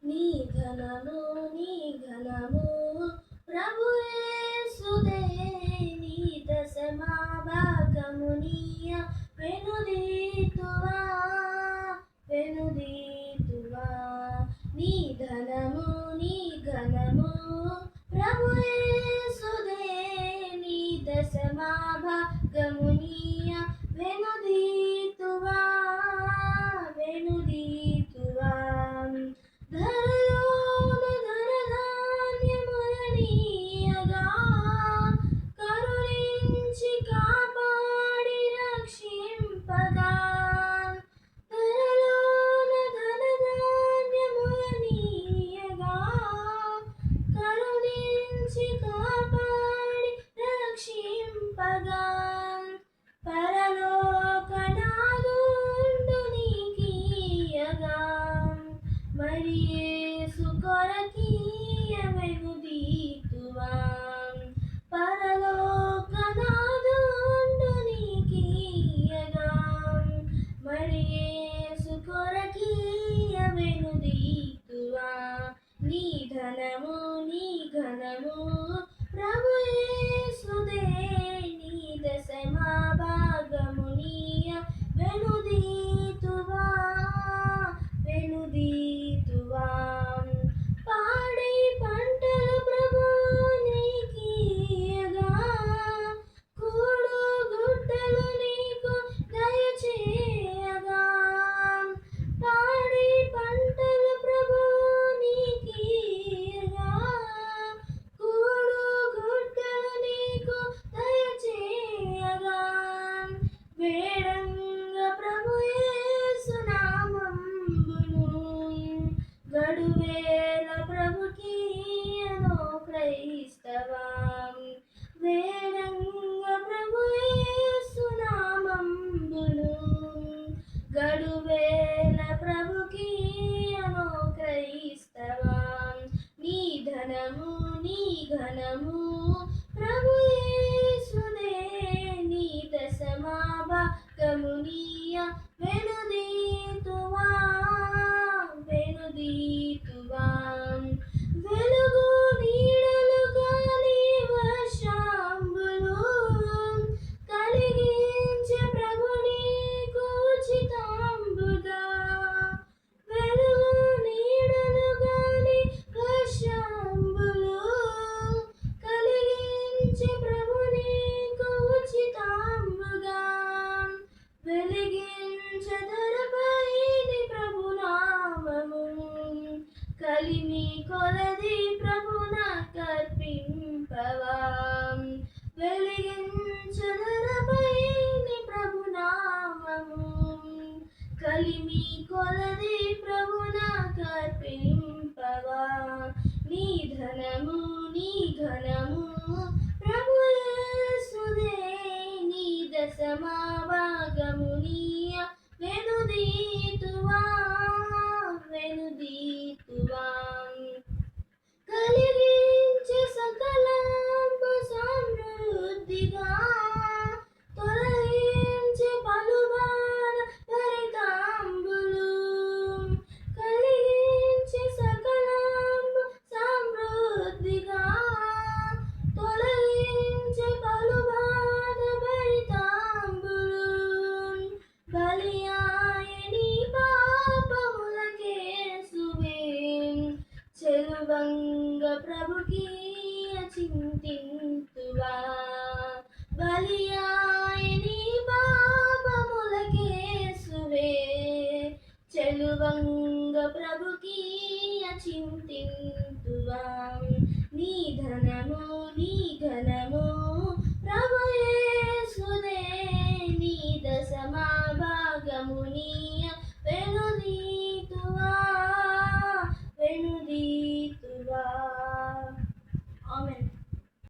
నీ ఘనము నీ ఘనము ప్రభు యేసుదే నీ దశమా భాగము నీయ వెనుదీతువా వెనుదీతువా నీ ధనము నీ ఘనము ప్రభు యేసుదే నీ దశమా భాగము నీయ వెనుదీతువా వెనుదీతువా ధరలోన ధనధాన్యములనీయగా కరుణించి కాపాడి రక్షింపగా ధరలోన ధనధాన్యములనీయగా కరుణించి కాపాడి రక్షింపగా పరలోకనాదుండు నీకీయగా మరి యేసు కొరకీయ వెనుదీతువా పరలోకనాదుండు నీకీయగా మరి యేసు కొరకీయ వెనుదీతువా నీ ధనము నీ ఘనము ప్రభు యేసుదే నీ దశమా భాగము నీయ వెనుదీతువా వెనుదీతువా పాడి పంటలు ప్రభు నీకీయగా కూడు గుడ్డలు నీకు దయచేయగా పాడి పంటలు ప్రభు నీకీయగా కూడు గుడ్డలు నీకు దయచేయగా వేడంగ ప్రభు యేసు నామమును గడువేల ప్రభుకీయనో క్రైస్తవా వేడంగ ప్రభు యేసు నామమును గడువేల ప్రభుకీయనో క్రైస్తవా నీ ధనము నీ ఘనము ప్రభు యేసుదే నీ దశమా భాగము నీయ వెనుదీతువా వెనుదీతువా వెలుగు నీడలు గాలి వర్షంబులు కలిగించే ప్రభు నీకు ఉచితంబుగా వెలుగు నీడలు గాలి వర్షంబులు కలిగించే ప్రభు నీకు ఉచితంబుగా వెలిగించదరపైది ప్రభు నామము కలిమి కొలది ప్రభున కర్పింపవా వెలిగించదరపైది ప్రభు నామము కలిమి కొలది ప్రభున కర్పింపవా నీ ధనము నీ ఘనము ప్రభు యేసుదే నీ దశమా భాగము నీయ వెనుదీతువా వెనుదీతువా కలిగించే సకలంబు సమృద్ధిగా తొలగించే పలుబాధ భరితాంబులు కలిగించే సకలంబు సమృద్ధిగా తొలగించే పలుబాధ భరితాంబులు బలియాయని పాపములకేసువే చెలువంగ ప్రభుకి